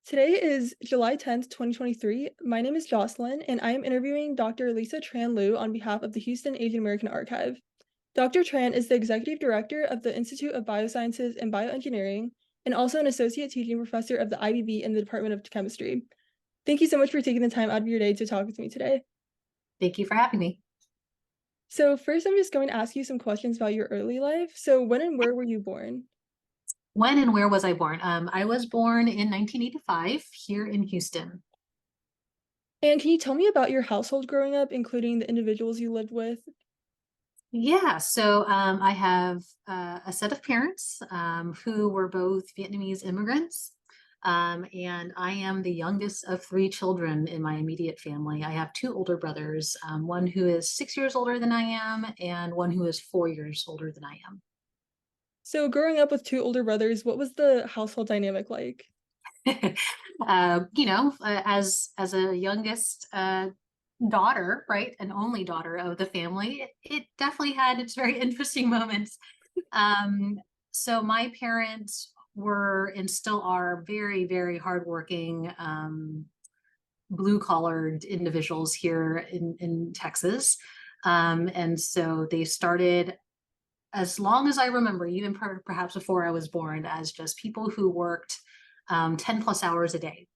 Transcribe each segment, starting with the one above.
Today is July 10th, 2023. My name is Jocelyn, and I am interviewing Dr. Lisa Tran Liu on behalf of the Houston Asian American Archive. Dr. Tran is the executive director of the Institute of Biosciences and Bioengineering and also an associate teaching professor of the IBB in the Department of Chemistry. Thank you so much for taking the time out of your day to talk with me today. Thank you for having me. So, first, I'm just going to ask you some questions about your early life. So, when and where were you born? When and where was I born? I was born in 1985 here in Houston. And can you tell me about your household growing up, including the individuals you lived with? Yeah, so I have a set of parents who were both Vietnamese immigrants. And I am the youngest of three children in my immediate family. I have two older brothers, one who is 6 years older than I am, and one who is 4 years older than I am. So growing up with two older brothers, what was the household dynamic like? As a youngest daughter, right, an only daughter of the family, it definitely had its very interesting moments. Um, so my parents were and still are very, very hardworking, blue collared individuals here in Texas. And so they started, as long as I remember, even perhaps before I was born, as just people who worked 10 plus hours a day.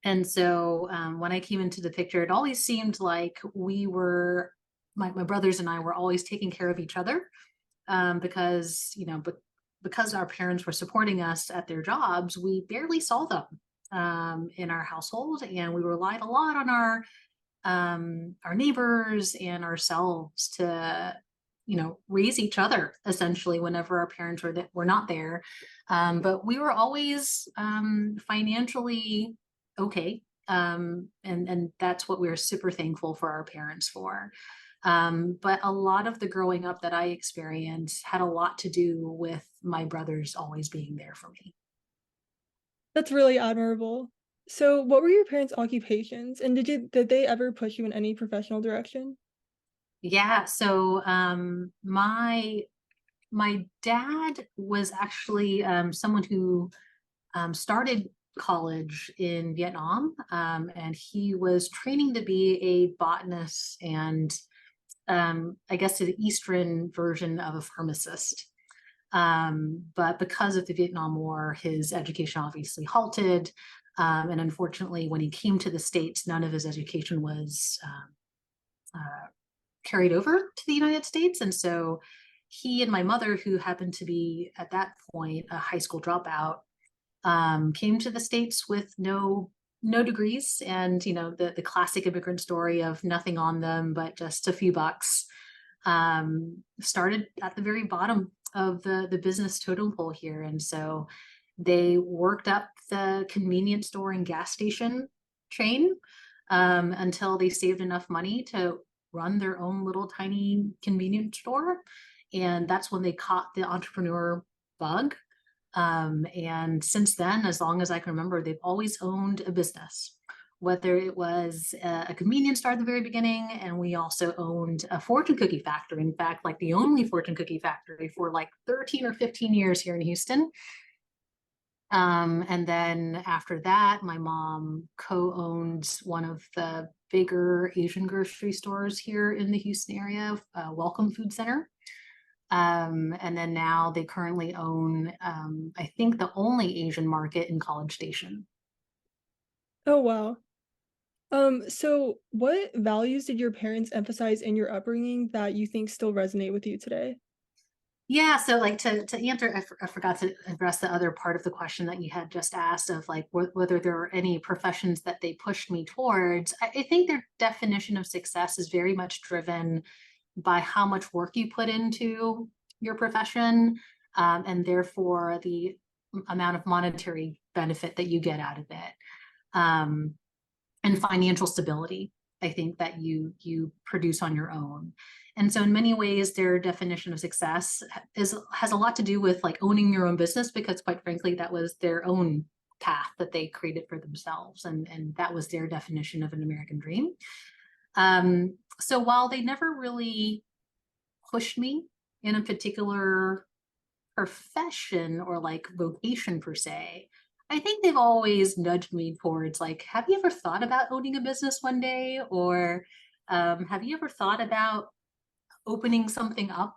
And so when I came into the picture, it always seemed like my brothers and I were always taking care of each other, because, because our parents were supporting us at their jobs, we barely saw them in our household. And we relied a lot on our neighbors and ourselves to, raise each other essentially whenever our parents were not there. But we were always financially okay. And that's what we're super thankful for our parents for. But a lot of the growing up that I experienced had a lot to do with my brothers always being there for me. That's really admirable. So what were your parents' occupations, and did they ever push you in any professional direction? Yeah, so my dad was actually someone who started college in Vietnam, and he was training to be a botanist and I guess the Eastern version of a pharmacist. But because of the Vietnam War, his education obviously halted. And unfortunately, when he came to the States, none of his education was carried over to the United States. And so he and my mother, who happened to be at that point a high school dropout, came to the States with no degrees, and the classic immigrant story of nothing on them but just a few bucks. Started at the very bottom of the business totem pole here, and so they worked up the convenience store and gas station chain until they saved enough money to run their own little tiny convenience store. And that's when they caught the entrepreneur bug. And since then, as long as I can remember, they've always owned a business, whether it was a convenience store at the very beginning, and we also owned a fortune cookie factory. In fact, like the only fortune cookie factory for like 13 or 15 years here in Houston. And then after that, my mom co-owned one of the bigger Asian grocery stores here in the Houston area, Welcome Food Center. And then now they currently own, I think, the only Asian market in College Station. Oh, wow. So what values did your parents emphasize in your upbringing that you think still resonate with you today? Yeah, so like to answer, I forgot to address the other part of the question that you had just asked of like whether there are any professions that they pushed me towards. I think their definition of success is very much driven by how much work you put into your profession, and therefore the amount of monetary benefit that you get out of it, um, and financial stability. I think that you produce on your own. And so in many ways, their definition of success has a lot to do with like owning your own business, because quite frankly, that was their own path that they created for themselves. And that was their definition of an American dream. So while they never really pushed me in a particular profession or like vocation per se, I think they've always nudged me towards like, have you ever thought about owning a business one day? Or have you ever thought about opening something up?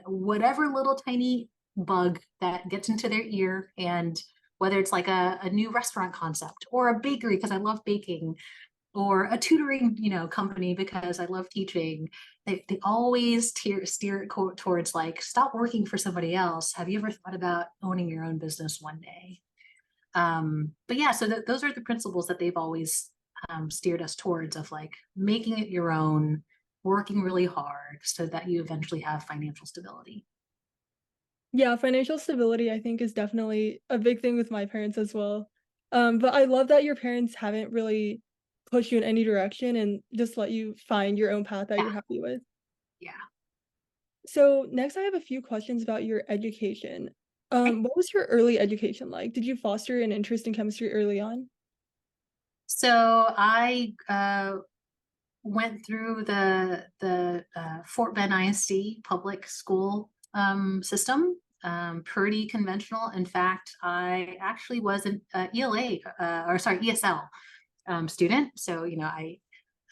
Whatever little tiny bug that gets into their ear, and whether it's like a new restaurant concept or a bakery, because I love baking, or a tutoring, company because I love teaching. They always steer it towards like, stop working for somebody else. Have you ever thought about owning your own business one day? But yeah, so those are the principles that they've always steered us towards, of like making it your own, working really hard so that you eventually have financial stability. Yeah, financial stability, I think, is definitely a big thing with my parents as well. But I love that your parents haven't really pushed you in any direction and just let you find your own path that Yeah, you're happy with. yeah. So next, I have a few questions about your education. Okay. What was your early education like? Did you foster an interest in chemistry early on? So I went through the Fort Bend ISD public school system, pretty conventional. In fact, I actually was an ELA, or sorry, ESL student. So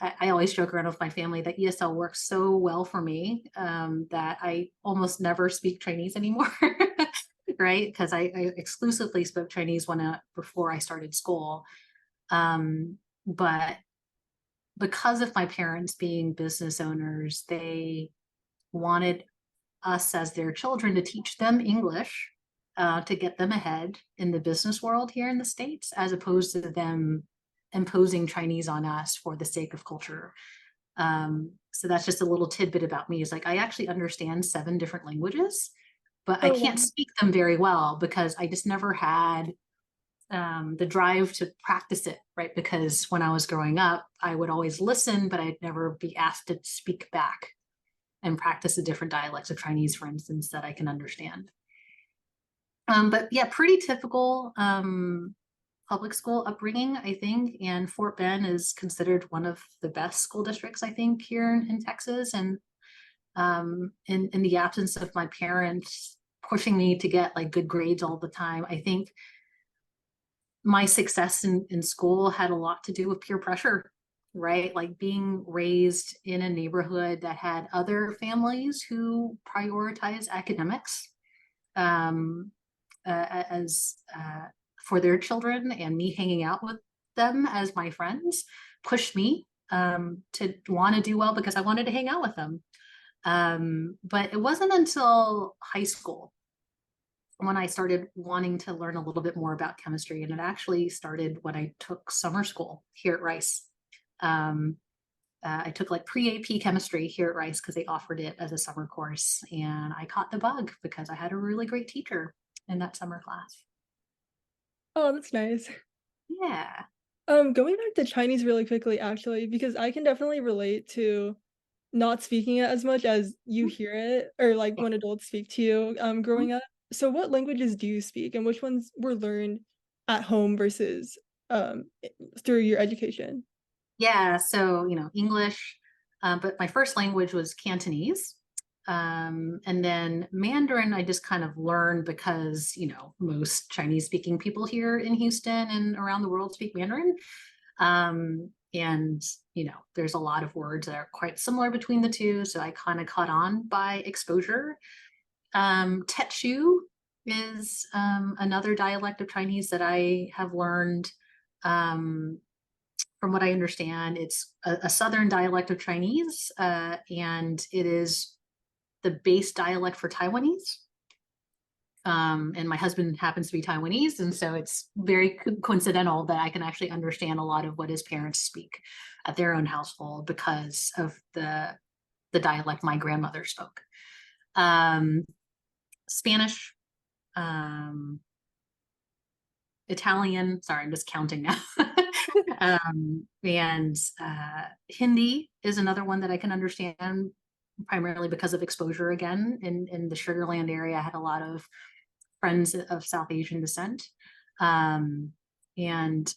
I always joke around with my family that ESL works so well for me that I almost never speak Chinese anymore. Right, because I exclusively spoke Chinese before I started school. But because of my parents being business owners, they wanted us as their children to teach them English, to get them ahead in the business world here in the States, as opposed to them imposing Chinese on us for the sake of culture. So that's just a little tidbit about me, is like, I actually understand 7 different languages, but I Oh, can't wow. speak them very well because I just never had the drive to practice it, right? Because when I was growing up, I would always listen, but I'd never be asked to speak back and practice the different dialects of Chinese, for instance, that I can understand. But yeah, pretty typical public school upbringing, I think. And Fort Bend is considered one of the best school districts, I think, here in Texas. And in the absence of my parents pushing me to get like good grades all the time, I think my success in school had a lot to do with peer pressure, right? Like being raised in a neighborhood that had other families who prioritize academics um, as for their children, and me hanging out with them as my friends pushed me to want to do well because I wanted to hang out with them. But it wasn't until high school when I started wanting to learn a little bit more about chemistry. And it actually started when I took summer school here at Rice. Um, I took like pre-AP chemistry here at Rice because they offered it as a summer course. And I caught the bug because I had a really great teacher in that summer class. Oh, that's nice. Yeah. Going back to Chinese really quickly, actually, because I can definitely relate to not speaking it as much as you hear it or like Yeah. when adults speak to you, growing up. So what languages do you speak and which ones were learned at home versus through your education? Yeah. So, English, but my first language was Cantonese. And then Mandarin, I just kind of learned because, most Chinese speaking people here in Houston and around the world speak Mandarin. And, there's a lot of words that are quite similar between the two. So I kind of caught on by exposure. Tetu is another dialect of Chinese that I have learned. Um, from what I understand, it's a southern dialect of Chinese, and it is the base dialect for Taiwanese. And my husband happens to be Taiwanese, and so it's very coincidental that I can actually understand a lot of what his parents speak at their own household because of the dialect my grandmother spoke. Um, Spanish, um, Italian. Sorry, I'm just counting now. And Hindi is another one that I can understand primarily because of exposure again. In the Sugar Land area, I had a lot of friends of South Asian descent. Um, and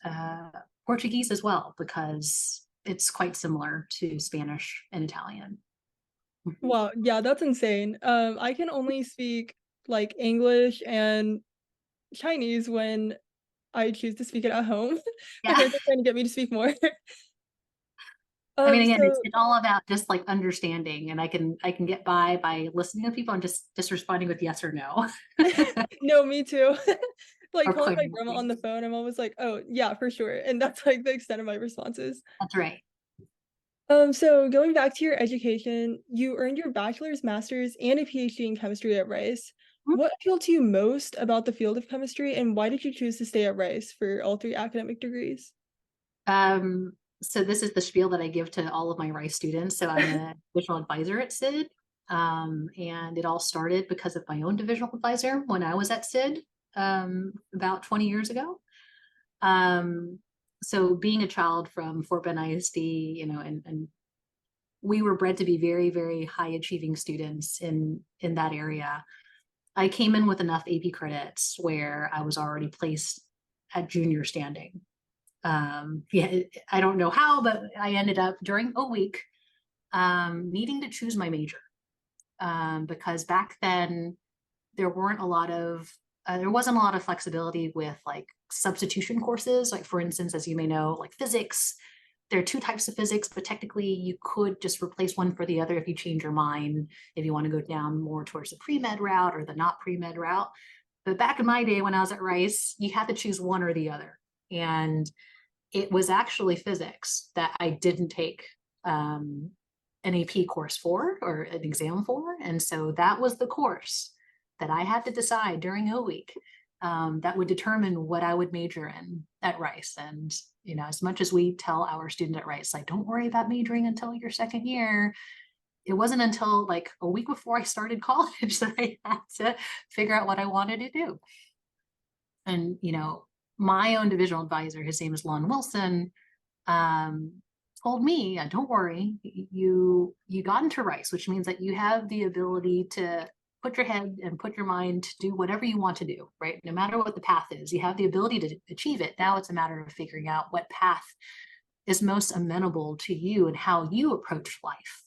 Portuguese as well, because it's quite similar to Spanish and Italian. Mhm. Wow, yeah, that's insane. I can only speak like English and Chinese when I choose to speak it at home. My Yeah. parents are trying to get me to speak more. I mean, again, So it's all about just like understanding, and I can get by listening to people and just responding with yes or no. no, me too. Like, Or calling my pointing at grandma on the things. phone, I'm always like, "Oh, yeah, for sure," and that's, like, the extent of my responses. That's right. So going back to your education, you earned your bachelor's, master's, and a PhD in chemistry at Rice. What appealed to you most about the field of chemistry, and why did you choose to stay at Rice for all 3 academic degrees? Um, so this is the spiel that I give to all of my Rice students. So I'm a divisional advisor at SID. And it all started because of my own divisional advisor when I was at SID about 20 years ago. Um, so being a child from Fort Bend ISD, and we were bred to be very, very high achieving students in that area. I came in with enough AP credits where I was already placed at junior standing. Yeah, I don't know how, but I ended up during a week needing to choose my major because back then there wasn't a lot of flexibility with like substitution courses. Like for instance, as you may know, like physics, there are two types of physics, but technically you could just replace one for the other if you change your mind, if you want to go down more towards the pre-med route or the not pre-med route. But back in my day when I was at Rice, you had to choose one or the other. And it was actually physics that I didn't take an AP course for or an exam for. And so that was the course that I had to decide during a week that would determine what I would major in at Rice. And, as much as we tell our student at Rice, like, don't worry about majoring until your second year, it wasn't until like a week before I started college that I had to figure out what I wanted to do. And, my own divisional advisor, his name is Lon Wilson, um, told me, don't worry, you got into Rice, which means that you have the ability to put your head and put your mind to do whatever you want to do, right? No matter what the path is, you have the ability to achieve it. Now it's a matter of figuring out what path is most amenable to you and how you approach life.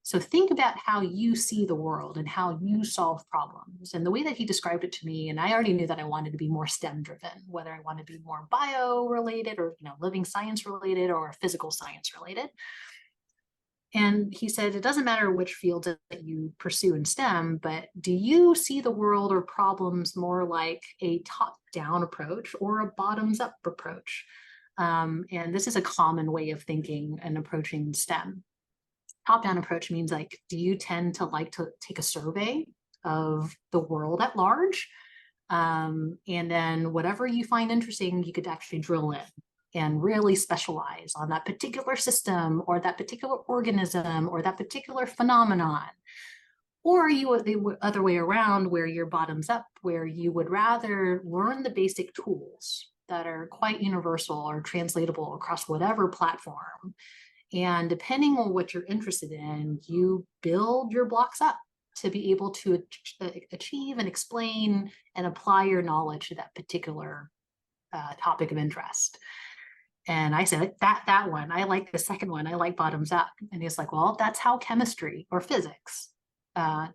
So think about how you see the world and how you solve problems. And the way that he described it to me, and I already knew that I wanted to be more STEM driven, whether I wanted to be more bio related or living science related or physical science related. And he said, it doesn't matter which field that you pursue in STEM, but do you see the world or problems more like a top-down approach or a bottoms-up approach? And this is a common way of thinking and approaching STEM. Top-down approach means like, do you tend to like to take a survey of the world at large? And then whatever you find interesting, you could actually drill in and really specialize on that particular system or that particular organism or that particular phenomenon. Or you would the other way around where you're bottoms up, where you would rather learn the basic tools that are quite universal or translatable across whatever platform. And depending on what you're interested in, you build your blocks up to be able to achieve and explain and apply your knowledge to that particular topic of interest. And I said, that one, I like the second one, I like bottoms up. And he's like, well, that's how chemistry or physics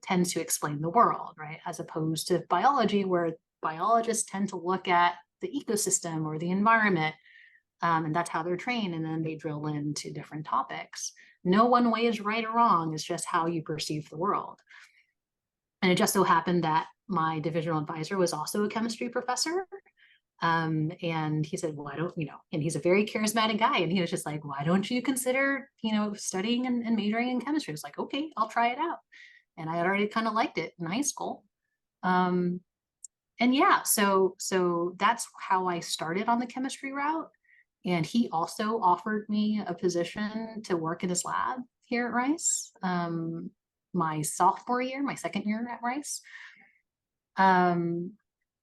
tends to explain the world, right? As opposed to biology, where biologists tend to look at the ecosystem or the environment, and that's how they're trained. And then they drill into different topics. No one way is right or wrong. It's just how you perceive the world. And it just so happened that my divisional advisor was also a chemistry professor. And he said, why don't, and he's a very charismatic guy. And he was just like, why don't you consider, studying and majoring in chemistry? I was like, okay, I'll try it out. And I had already kind of liked it in high school. And yeah, so that's how I started on the chemistry route. And he also offered me a position to work in his lab here at Rice, my sophomore year, my second year at Rice.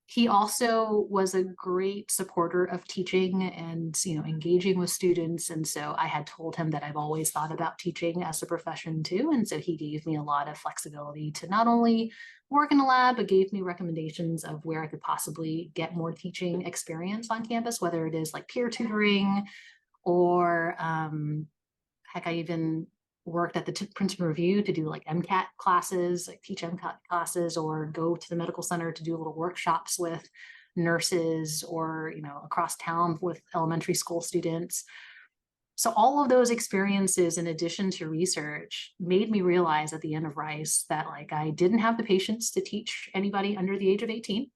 He also was a great supporter of teaching and engaging with students. And so I had told him that I've always thought about teaching as a profession too. And so he gave me a lot of flexibility to not only work in a lab, but gave me recommendations of where I could possibly get more teaching experience on campus, whether it is like peer tutoring or heck, I even worked at the Princeton Review to do like MCAT classes, like teach MCAT classes, or go to the medical center to do little workshops with nurses or, across town with elementary school students. So all of those experiences, in addition to research, made me realize at the end of Rice that like I didn't have the patience to teach anybody under the age of 18.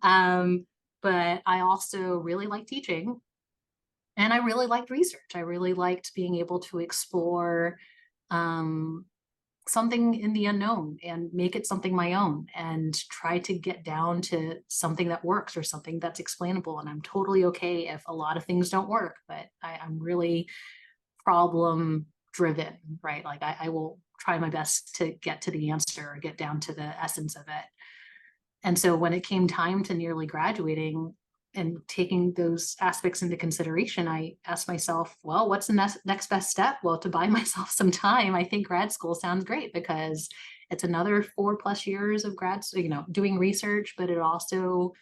um, but I also really liked teaching, and I really liked research. I really liked being able to explore um, something in the unknown and make it something my own and try to get down to something that works or something that's explainable. And I'm totally okay if a lot of things don't work, but I'm really problem driven, right? Like I will try my best to get to the answer or get down to the essence of it. And so when it came time to nearly graduating and taking those aspects into consideration, I asked myself, well, what's the next best step? Well, to buy myself some time, I think grad school sounds great because it's another 4+ years of doing research, but it also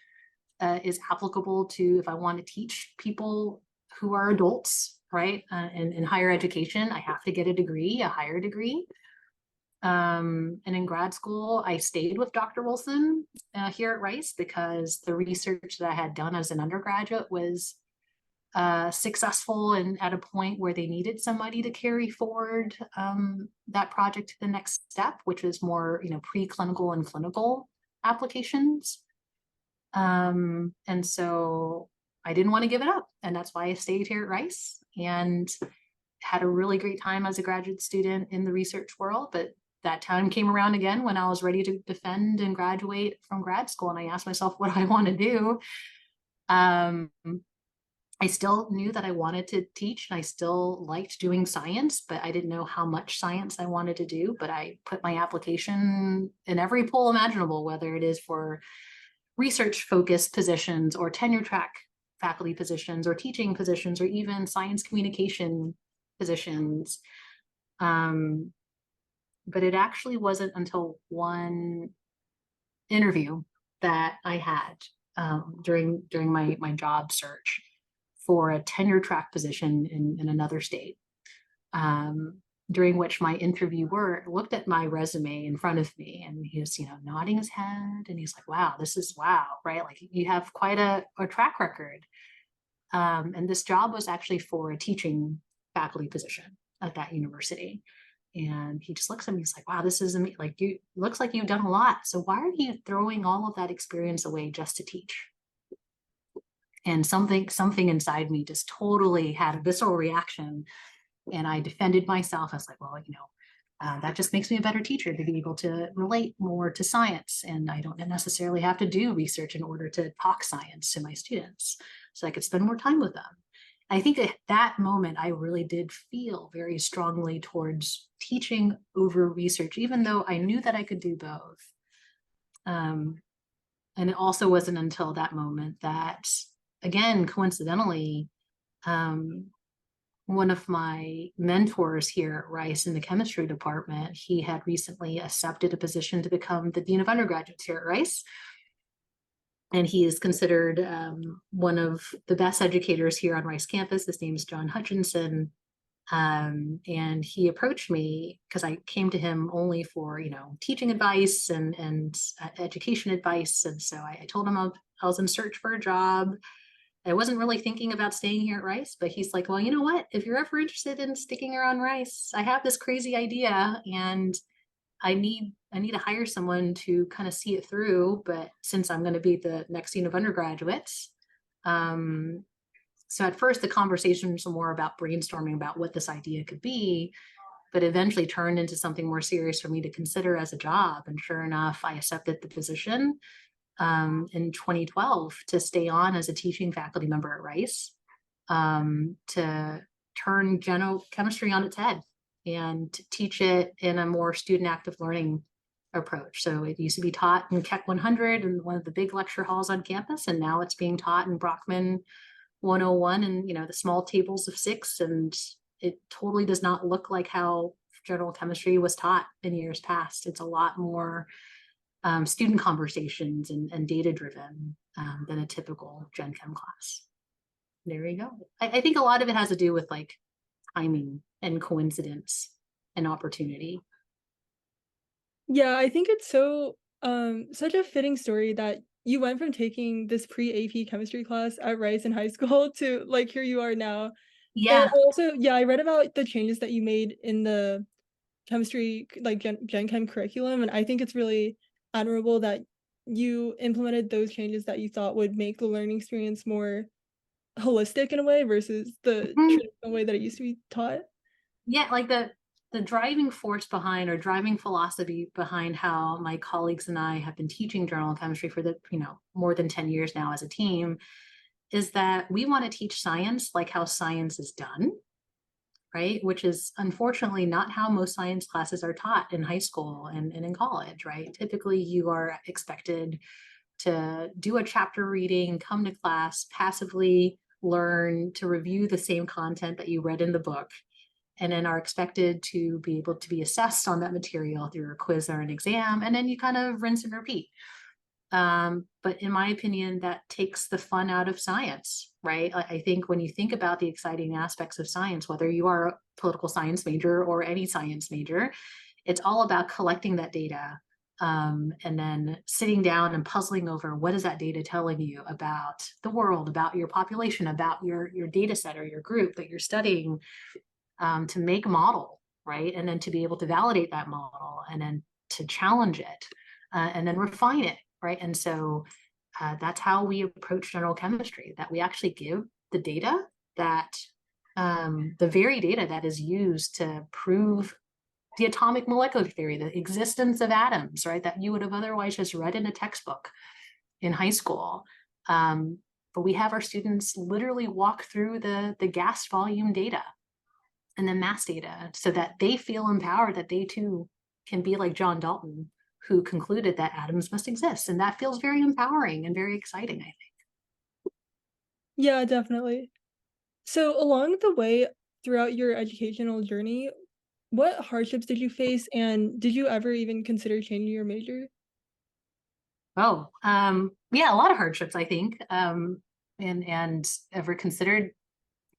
is applicable to if I want to teach people who are adults, right? In higher education, I have to get a degree, a higher degree. And in grad school, I stayed with Dr. Wilson here at Rice because the research that I had done as an undergraduate was successful and at a point where they needed somebody to carry forward that project to the next step, which was more, preclinical and clinical applications. And so I didn't want to give it up. And that's why I stayed here at Rice and had a really great time as a graduate student in the research world. But that time came around again when I was ready to defend and graduate from grad school. And I asked myself, what do I want to do? I still knew that I wanted to teach and I still liked doing science, but I didn't know how much science I wanted to do. But I put my application in every poll imaginable, whether it is for research focused positions or tenure track faculty positions or teaching positions or even science communication positions. But it actually wasn't until one interview that I had during my job search for a tenure track position in another state, during which my interviewer looked at my resume in front of me and he was, nodding his head and he's like, wow, right? Like you have quite a track record. And this job was actually for a teaching faculty position at that university. And he just looks at me, he's like, wow, this is like, you looks like you've done a lot. So why are you throwing all of that experience away just to teach? And something inside me just totally had a visceral reaction. And I defended myself. I was like, well, that just makes me a better teacher to be able to relate more to science. And I don't necessarily have to do research in order to talk science to my students. So I could spend more time with them. I think at that moment, I really did feel very strongly towards teaching over research, even though I knew that I could do both. And it also wasn't until that moment that, again, coincidentally, one of my mentors here at Rice in the chemistry department, he had recently accepted a position to become the dean of undergraduates here at Rice. And he is considered one of the best educators here on Rice campus. His name is John Hutchinson. And he approached me because I came to him only for, teaching advice and education advice. And so I told him I was in search for a job. I wasn't really thinking about staying here at Rice, but he's like, well, you know what? If you're ever interested in sticking around Rice, I have this crazy idea and I need to hire someone to kind of see it through. But since I'm going to be the next dean of undergraduates, so at first the conversation was more about brainstorming about what this idea could be, but eventually turned into something more serious for me to consider as a job. And sure enough, I accepted the position in 2012 to stay on as a teaching faculty member at Rice, to turn general chemistry on its head and teach it in a more student active learning approach. So it used to be taught in Keck 100 and one of the big lecture halls on campus, and now it's being taught in Brockman 101 and the small tables of 6, and it totally does not look like how general chemistry was taught in years past. It's a lot more student conversations and data driven than a typical Gen Chem class. There you go. I think a lot of it has to do with like timing and coincidence and opportunity. Yeah, I think it's so such a fitting story that you went from taking this pre-AP chemistry class at Rice in high school to, like, here you are now. And Yeah. also, yeah, I read about the changes that you made in the chemistry, like, Gen Chem curriculum, and I think it's really admirable that you implemented those changes that you thought would make the learning experience more holistic in a way versus the Mhm. traditional way that it used to be taught. Yeah, like the driving force behind or driving philosophy behind how my colleagues and I have been teaching journal chemistry for the, more than 10 years now as a team is that we want to teach science like how science is done, right? Which is unfortunately not how most science classes are taught in high school and in college, right? Typically, you are expected to do a chapter reading, come to class, passively learn to review the same content that you read in the book, and then are expected to be able to be assessed on that material through a quiz or an exam, and then you kind of rinse and repeat. But in my opinion, that takes the fun out of science, right? I think when you think about the exciting aspects of science, whether you are a political science major or any science major, it's all about collecting that data, and then sitting down and puzzling over what is that data telling you about the world, about your population, about your data set or your group that you're studying, to make a model, right? And then to be able to validate that model and then to challenge it, and then refine it, right? And so that's how we approach general chemistry, that we actually give the data that, the very data that is used to prove the atomic molecular theory, the existence of atoms, right? That you would have otherwise just read in a textbook in high school. But we have our students literally walk through the gas volume data and the mass data so that they feel empowered that they too can be like John Dalton, who concluded that atoms must exist. And that feels very empowering and very exciting, I think. Yeah, definitely. So along the way throughout your educational journey, what hardships did you face, and did you ever even consider changing your major? Oh, yeah, a lot of hardships, I think. And ever considered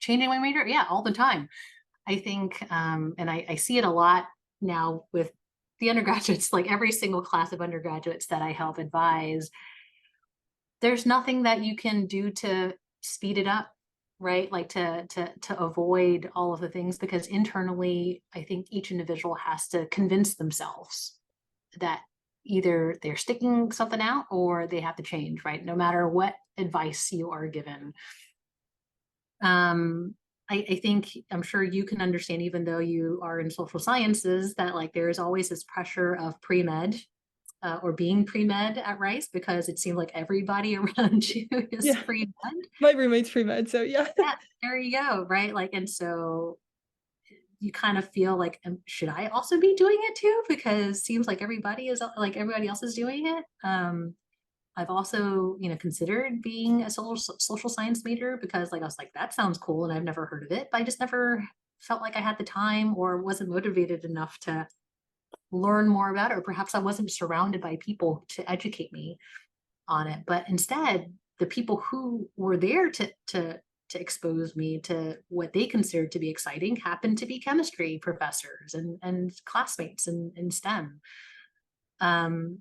changing my major? Yeah, all the time. I think, and I see it a lot now with the undergraduates, like every single class of undergraduates that I help advise, there's nothing that you can do to speed it up, right? Like to avoid all of the things, because internally, I think each individual has to convince themselves that either they're sticking something out or they have to change, right? No matter what advice you are given. Um, I think I'm sure you can understand, even though you are in social sciences, that like there is always this pressure of pre-med, or being pre-med at Rice, because it seemed like everybody around you is Yeah, pre-med. my roommate's pre-med, so yeah. Yeah, there you go, right? Like, and so you kind of feel like, should I also be doing it too? Because seems like everybody is like everybody else is doing it. I've also, considered being a social science major because like I was like, that sounds cool, and I've never heard of it, but I just never felt like I had the time or wasn't motivated enough to learn more about it, or perhaps I wasn't surrounded by people to educate me on it. But instead, the people who were there to expose me to what they considered to be exciting happened to be chemistry professors and classmates in STEM. Um,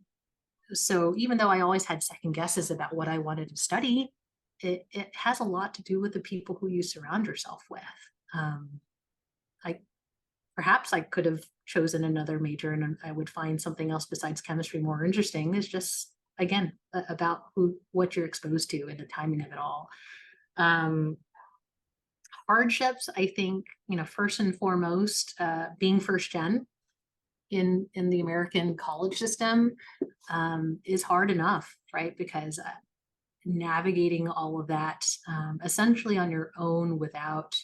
so even though I always had second guesses about what I wanted to study, it has a lot to do with the people who you surround yourself with. Um, I Perhaps I could have chosen another major and I would find something else besides chemistry more interesting. It's just again about what you're exposed to and the timing of it all. Um, Hardships, I think, first and foremost, being first gen in the American college system, is hard enough, right? Because navigating all of that, essentially on your own without,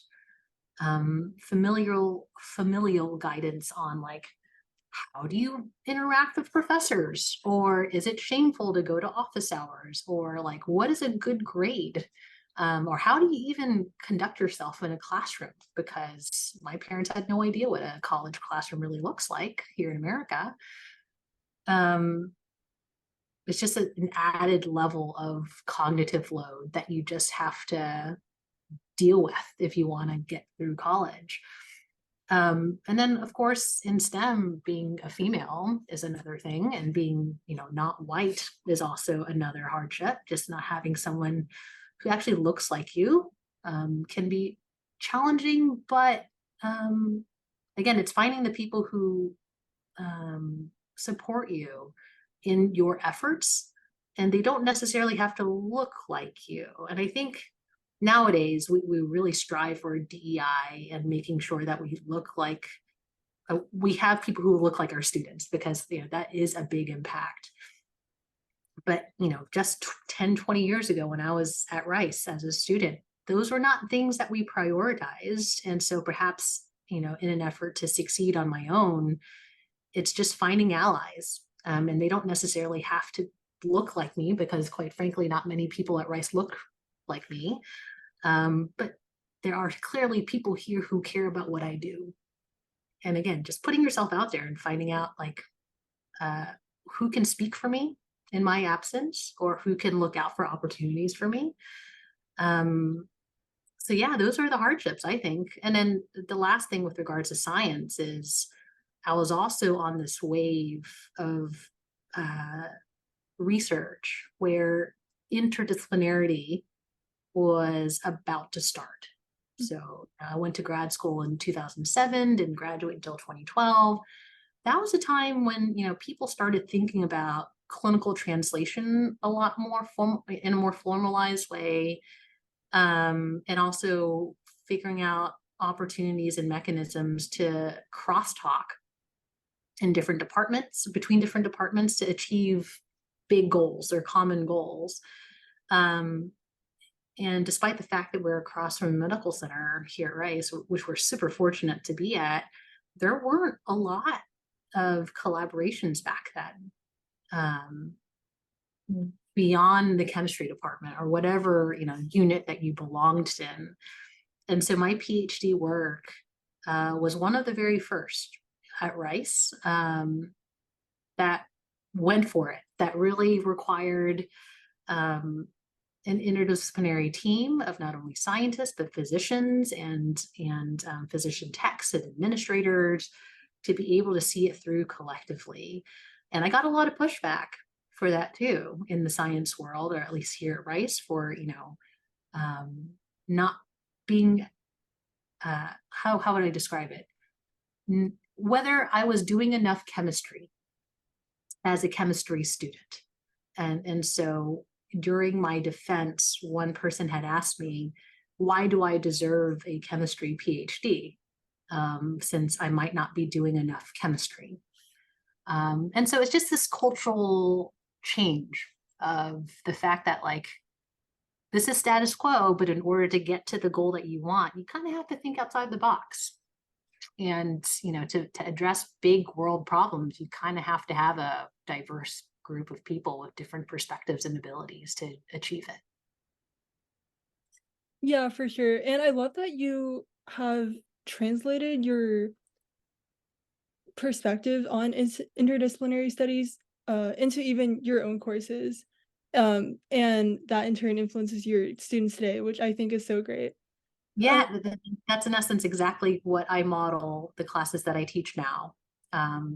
familial guidance on like, how do you interact with professors, or is it shameful to go to office hours, or like what is a good grade, or how do you even conduct yourself in a classroom, because my parents had no idea what a college classroom really looks like here in America. um, it's just an added level of cognitive load that you just have to deal with if you want to get through college. And then of course in STEM, being a female is another thing, and being, not white is also another hardship. Just not having someone who actually looks like you can be challenging, but again, it's finding the people who support you in your efforts, and they don't necessarily have to look like you. And I think nowadays we really strive for DEI and making sure that we look like we have people who look like our students, because that is a big impact. But just 10, 20 years ago when I was at Rice as a student, those were not things that we prioritized. And so perhaps, in an effort to succeed on my own, it's just finding allies. And they don't necessarily have to look like me, because quite frankly, not many people at Rice look like me. But there are clearly people here who care about what I do. And again, just putting yourself out there and finding out who can speak for me in my absence, or who can look out for opportunities for me. So yeah, those are the hardships, I think. And then the last thing with regards to science is I was also on this wave of research where interdisciplinarity was about to start. So I went to grad school in 2007, didn't graduate until 2012. That was a time when, people started thinking about clinical translation a lot more in a more formalized way, and also figuring out opportunities and mechanisms to crosstalk in different departments, between different departments, to achieve big goals or common goals. And despite the fact that we're across from a medical center here at Rice, which we're super fortunate to be at, there weren't a lot of collaborations back then, beyond the chemistry department or whatever unit that you belonged in. And so my PhD work was one of the very first at Rice that went for it, that really required an interdisciplinary team of not only scientists, but physicians and physician techs and administrators to be able to see it through collectively. And I got a lot of pushback for that too in the science world, or at least here at Rice, for, not being, how would I describe it? Whether I was doing enough chemistry as a chemistry student. And so during my defense, one person had asked me, why do I deserve a chemistry PhD? Since I might not be doing enough chemistry. And so it's just this cultural change of the fact that this is status quo, but in order to get to the goal that you want, you kind of have to think outside the box. And, to address big world problems, you kind of have to have a diverse group of people with different perspectives and abilities to achieve it. Yeah, for sure. And I love that you have translated your perspective on interdisciplinary studies into even your own courses. And that in turn influences your students today, which I think is so great. Um, Yeah, that's in essence exactly what I model the classes that I teach now,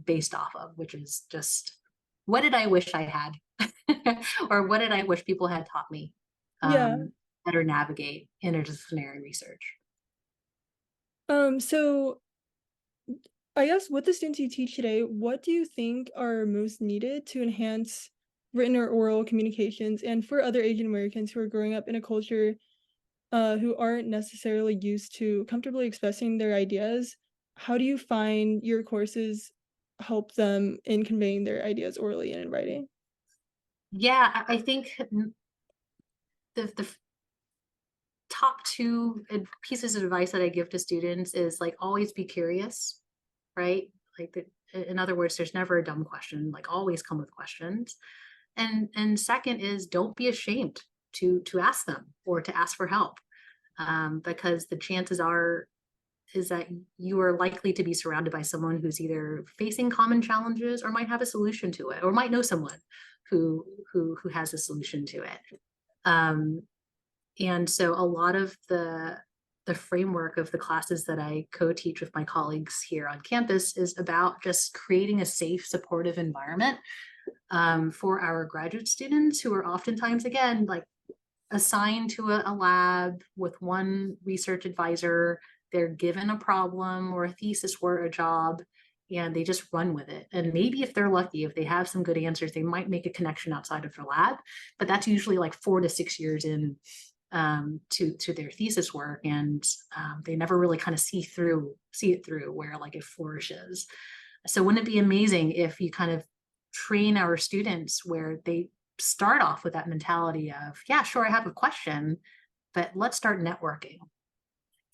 based off of, which is just, what did I wish I had? Or what did I wish people had taught me, yeah. better navigate interdisciplinary research? So I guess with the students you teach today, what do you think are most needed to enhance written or oral communications, and for other Asian Americans who are growing up in a culture who aren't necessarily used to comfortably expressing their ideas? How do you find your courses help them in conveying their ideas orally and in writing? Yeah, I think the top two pieces of advice that I give to students is always be curious, right? In other words, there's never a dumb question. Always come with questions. And second is, don't be ashamed to ask them or to ask for help, because the chances are is that you are likely to be surrounded by someone who's either facing common challenges or might have a solution to it, or might know someone who has a solution to it. And so a lot of the the framework of the classes that I co-teach with my colleagues here on campus is about just creating a safe, supportive environment for our graduate students who are oftentimes, again, like assigned to a lab with one research advisor. They're given a problem or a thesis or a job, and they just run with it. And maybe if they're lucky, if they have some good answers, they might make a connection outside of their lab, but that's usually like 4 to 6 years in to their thesis work, and they never really kind of see it through where like it flourishes. So wouldn't it be amazing if you kind of train our students where they start off with that mentality of, yeah, sure, I have a question, but let's start networking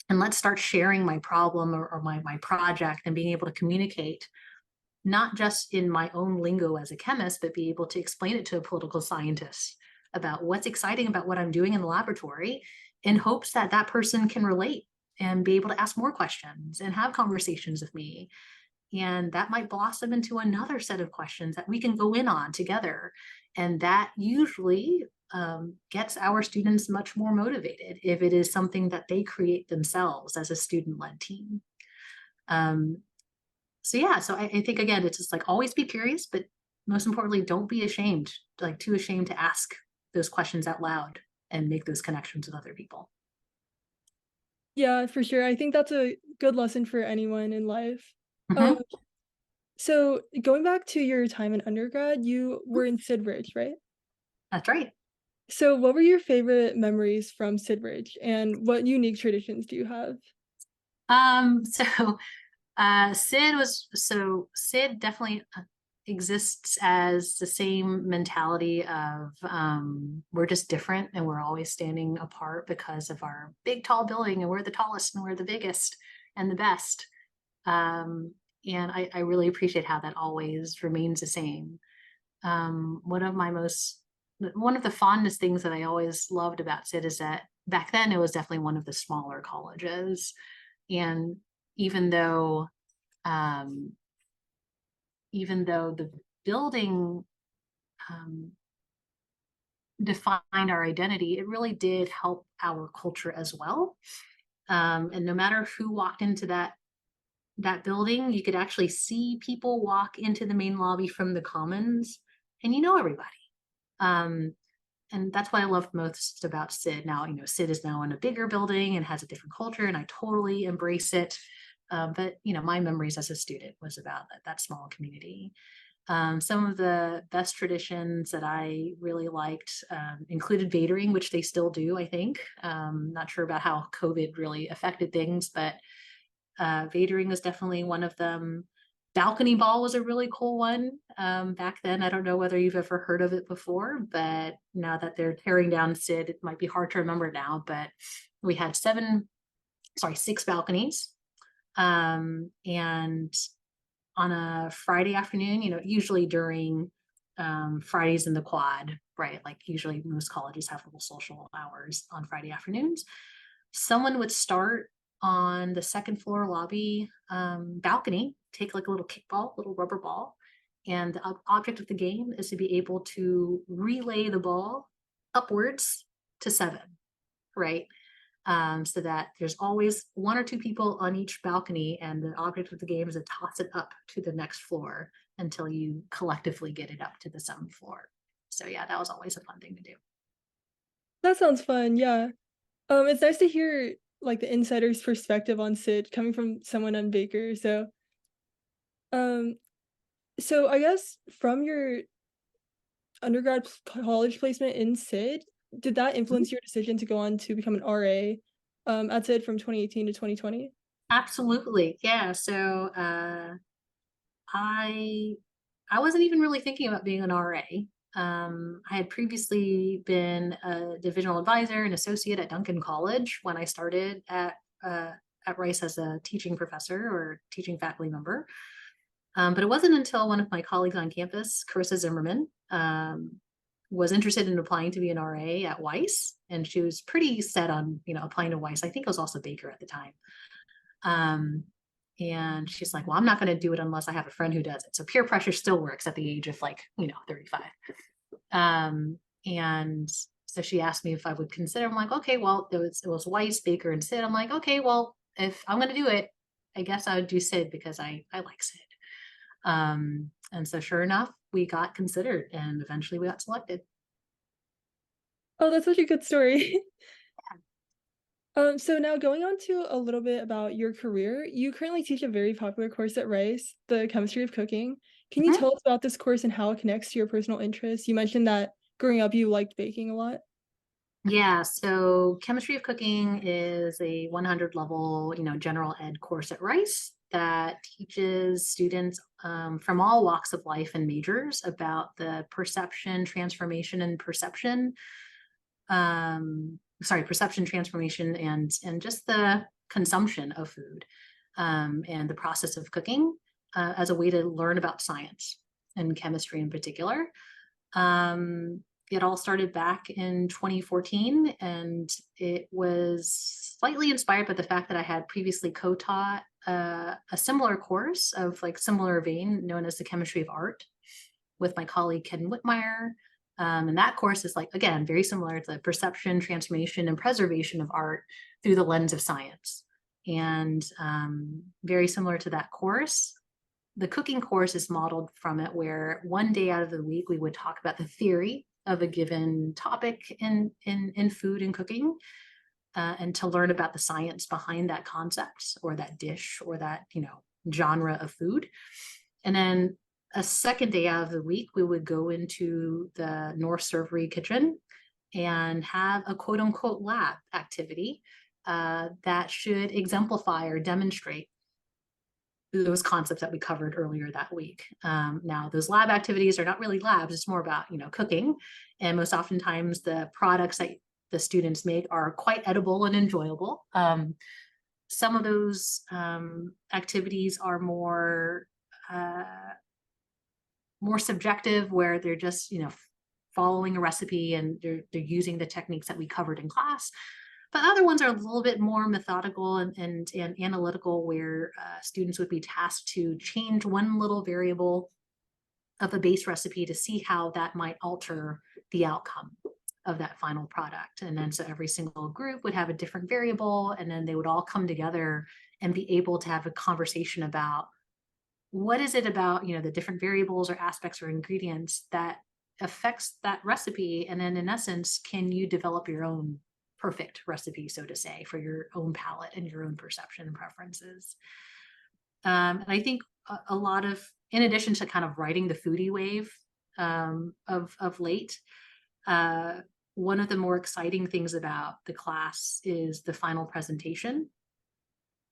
and let's start sharing my problem or my project and being able to communicate not just in my own lingo as a chemist, but be able to explain it to a political scientist about what's exciting about what I'm doing in the laboratory, in hopes that that person can relate and be able to ask more questions and have conversations with me. And that might blossom into another set of questions that we can go in on together. And that usually gets our students much more motivated if it is something that they create themselves as a student-led team. So yeah, so I think, again, it's just like always be curious, but most importantly, don't be ashamed, like too ashamed to ask those questions out loud and make those connections with other people. Yeah, for sure. I think that's a good lesson for anyone in life. Um, Mhm. so going back to your time in undergrad, you were in Sidbridge, right? That's right. So what were your favorite memories from Sidbridge, and what unique traditions do you have? So Sid definitely exists as the same mentality of we're just different and we're always standing apart because of our big tall building and we're the tallest and we're the biggest and the best. Um, and I really appreciate how that always remains the same. One of my one of the fondest things that I always loved about Sid is that back then it was definitely one of the smaller colleges. And even though um, even though the building um, defined our identity, it really did help our culture as well. And no matter who walked into that building, you could actually see people walk into the main lobby from the commons, and you know everybody. Um, and that's what I loved most about Sid. Now, Sid is now in a bigger building and has a different culture, and I totally embrace it. But my memories as a student was about that small community. Some of the best traditions that I really liked included Vadering, which they still do, I think. Not sure about how COVID really affected things, but Vadering was definitely one of them. Balcony ball was a really cool one back then. I don't know whether you've ever heard of it before, but now that they're tearing down Sid, it might be hard to remember now. But we had 6 balconies. And on a Friday afternoon, usually during Fridays in the quad, right? Like usually most colleges have little social hours on Friday afternoons. Someone would start on the second floor lobby balcony, take like a little kickball, little rubber ball. And the object of the game is to be able to relay the ball upwards to 7, right? So that there's always 1 or 2 people on each balcony, and the object of the game is to toss it up to the next floor until you collectively get it up to the 7th floor. So yeah, that was always a fun thing to do. That sounds fun, yeah. It's nice to hear, like, the insider's perspective on Sid coming from someone on Baker, um, so I guess from your college placement in Sid, did that Mhm. influence your decision to go on to become an RA, at Sid from 2018 to 2020? Absolutely. Yeah. So I I wasn't even really thinking about being an RA. I had previously been a divisional advisor and associate at Duncan College when I started uh, at Rice as a teaching professor or teaching faculty member. But it wasn't until one of my colleagues on campus, Carissa Zimmerman, was interested in applying to be an RA at Weiss, and she was pretty set on applying to Weiss. I think it was also Baker at the time. Um, and she's like, well, I'm not going to do it unless I have a friend who does it. So peer pressure still works at the age of 35. And So she asked me if I would consider. I'm like, okay, well, it was Weiss, Baker, and Sid. I'm like, okay, well, if I'm gonna do it, I guess I would do Sid because I like Sid. And so sure enough, we got considered and eventually we got selected. Oh, that's such a good story. So now going on to a little bit about your career, you currently teach a very popular course at Rice, the chemistry of cooking. Can you Mhm. tell us about this course and how it connects to your personal interests? You mentioned that growing up you liked baking a lot. Yeah, so chemistry of cooking is a 100 level, general ed course at Rice that teaches students from all walks of life and majors about the perception, transformation, and perception. Perception, transformation, and just the consumption of food, and the process of cooking as a way to learn about science and chemistry in particular. Um, it all started back in 2014, and it was slightly inspired by the fact that I had previously co-taught a similar course of like similar vein known as the chemistry of art with my colleague Ken Whitmire. And that course is like, again, very similar to perception, transformation, and preservation of art through the lens of science. And very similar to that course, the cooking course is modeled from it, where one day out of the week we would talk about the theory of a given topic in food and cooking, and to learn about the science behind that concept or that dish or that genre of food. And then a second day out of the week we would go into the North Servery kitchen and have a quote unquote lab activity that should exemplify or demonstrate those concepts that we covered earlier that week. Now, those lab activities are not really labs; it's more about cooking, and most oftentimes the products that the students make are quite edible and enjoyable. Some of those activities are uh, more subjective, where they're just following a recipe and they're using the techniques that we covered in class. But other ones are a little bit more methodical and analytical, where students would be tasked to change one little variable of a base recipe to see how that might alter the outcome of that final product. And then so every single group would have a different variable, and then they would all come together and be able to have a conversation about what is it about the different variables or aspects or ingredients that affects that recipe. And then in essence, can you develop your own perfect recipe, so to say, for your own palate and your own perception and preferences. And I think a lot of, in addition to kind of riding the foodie wave of late, uh, one of the more exciting things about the class is the final presentation,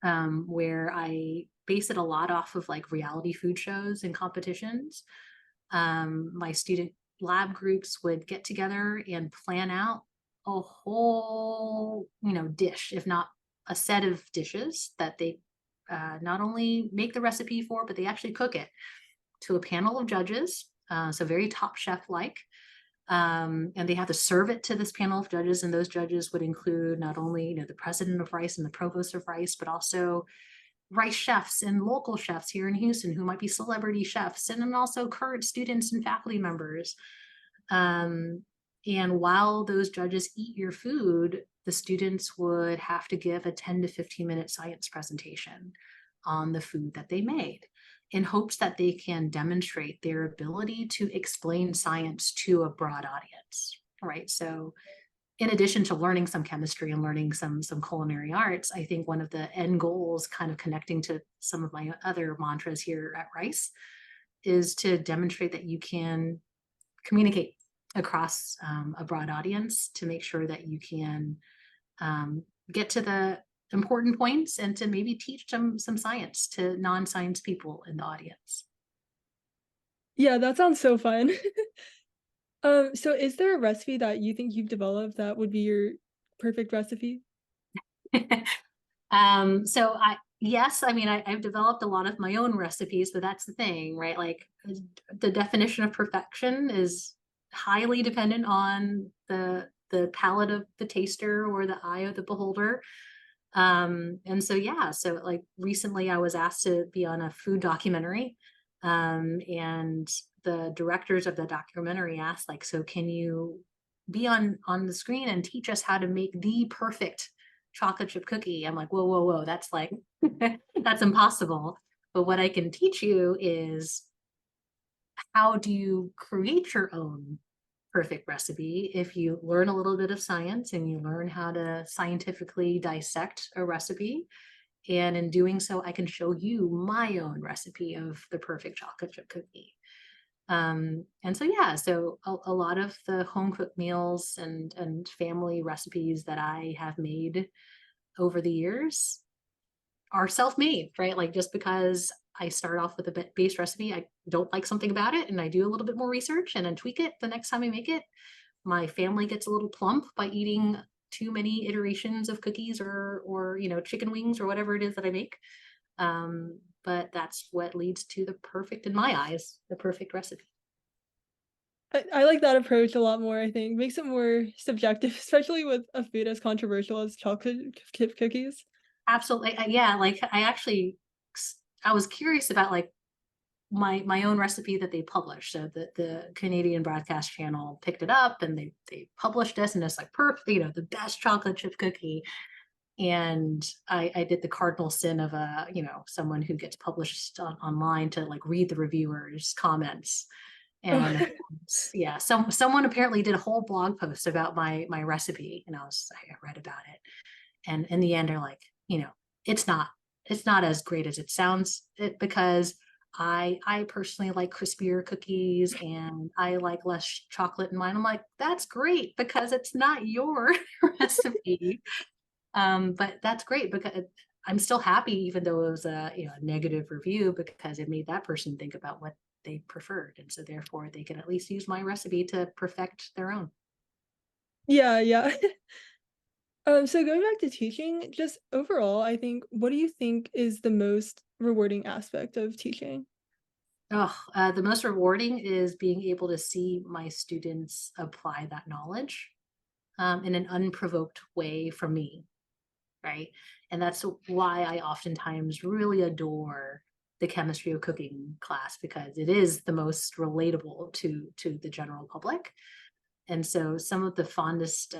where I base it a lot off of like reality food shows and competitions. My student lab groups would get together and plan out a whole, dish, if not a set of dishes that they not only make the recipe for, but they actually cook it to a panel of judges. So very Top Chef like. And they have to serve it to this panel of judges, and those judges would include not only the president of Rice and the provost of Rice, but also Rice chefs and local chefs here in Houston who might be celebrity chefs, and then also current students and faculty members. Um, and while those judges eat your food, the students would have to give a 10 to 15-minute science presentation on the food that they made, in hopes that they can demonstrate their ability to explain science to a broad audience, right? So in addition to learning some chemistry and learning some culinary arts, I think one of the end goals, kind of connecting to some of my other mantras here at Rice, is to demonstrate that you can communicate across a broad audience to make sure that you can get to the important points and to maybe teach some science to non-science people in the audience. Yeah, that sounds so fun. So is there a recipe that you think you've developed that would be your perfect recipe? So yes, I mean, I've developed a lot of my own recipes, but that's the thing, right? Like the definition of perfection is highly dependent on the palate of the taster or the eye of the beholder. And so yeah, so like recently I was asked to be on a food documentary, and the directors of the documentary asked, like, so can you be on the screen and teach us how to make the perfect chocolate chip cookie. I'm like, whoa, whoa, whoa, that's like, that's impossible. But what I can teach you is how do you create your own perfect recipe if you learn a little bit of science and you learn how to scientifically dissect a recipe. And in doing so, I can show you my own recipe of the perfect chocolate chip cookie. And so, yeah, so a lot of the home cooked meals and family recipes that I have made over the years are self-made, right? Like just because I start off with a base recipe, I don't like something about it, and I do a little bit more research and then tweak it the next time I make it. My family gets a little plump by eating too many iterations of cookies or chicken wings or whatever it is that I make. But that's what leads to the perfect, in my eyes, the perfect recipe. I like that approach a lot more, I think. Makes it more subjective, especially with a food as controversial as chocolate chip cookies. Absolutely. Yeah, like I was curious about like my own recipe that they published. So the Canadian Broadcast Channel picked it up and they published this, and it's like perfect, the best chocolate chip cookie. And I did the cardinal sin of someone who gets published online to like read the reviewers' comments. Oh, And yeah, someone apparently did a whole blog post about my recipe, and I read about it. And in the end, they're like, it's not it's not as great as it sounds, because I personally like crispier cookies and I like less chocolate in mine. I'm like, that's great because it's not your recipe. But that's great because I'm still happy, even though it was a negative review, because it made that person think about what they preferred, and so therefore they can at least use my recipe to perfect their own. yeah, yeah. So going back to teaching, just overall, I think, what do you think is the most rewarding aspect of teaching? Oh, the most rewarding is being able to see my students apply that knowledge in an unprovoked way from me, right? And that's why I oftentimes really adore the chemistry of cooking class, because it is the most relatable to the general public. And so some of the fondest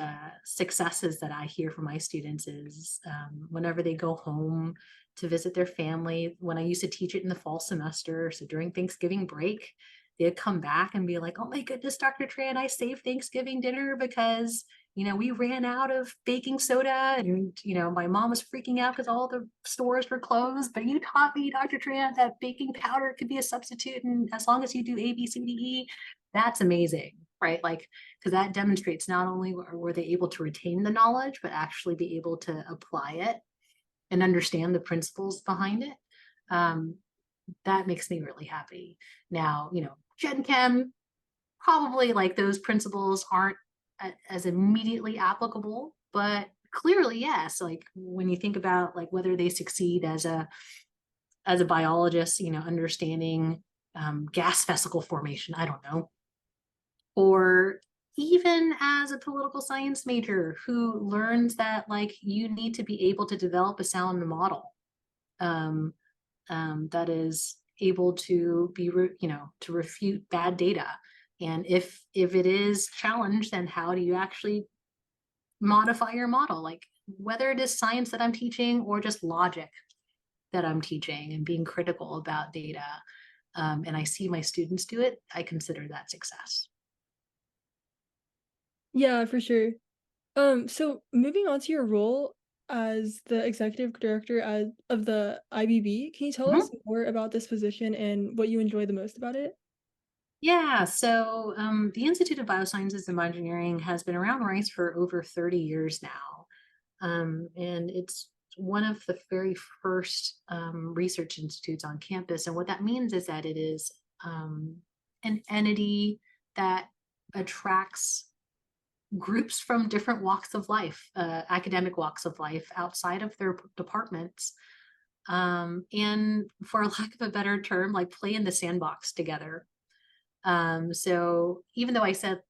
successes that I hear from my students is whenever they go home to visit their family. When I used to teach it in the fall semester, so during Thanksgiving break, they'd come back and be like, oh my goodness, Dr. Tran, I saved Thanksgiving dinner because we ran out of baking soda, and my mom was freaking out because all the stores were closed, but you taught me, Dr. Tran, that baking powder could be a substitute, and as long as you do A, B, C, D, E, that's amazing, right? Like, because that demonstrates not only were they able to retain the knowledge, but actually be able to apply it and understand the principles behind it. Um, that makes me really happy. Now, Gen Chem, probably like those principles aren't as immediately applicable, but clearly, yes. Like when you think about like whether they succeed as a biologist, understanding gas vesicle formation, I don't know, or even as a political science major who learns that like you need to be able to develop a sound model um, that is able to to refute bad data, and if it is challenged, then how do you actually modify your model, like whether it is science that I'm teaching or just logic that I'm teaching, and being critical about data. And I see my students do it, I consider that success. Yeah, for sure. So moving on to your role as the executive director of the IBB, can you tell us Mhm. more about this position and what you enjoy the most about it? Yeah, so the Institute of Biosciences and Bioengineering has been around Rice for over 30 years now. And it's one of the very first research institutes on campus. And what that means is that it is an entity that attracts groups from different walks of life, academic walks of life outside of their departments. And for lack of a better term, like play in the sandbox together. So even though I said,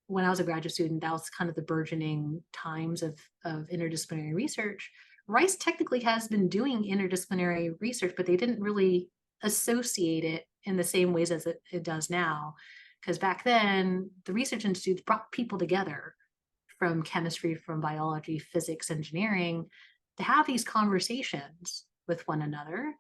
when I was a graduate student, that was kind of the burgeoning times of interdisciplinary research. Rice technically has been doing interdisciplinary research, but they didn't really associate it in the same ways as it does now, because back then the research institutes brought people together from chemistry, from biology, physics, engineering, to have these conversations with one another.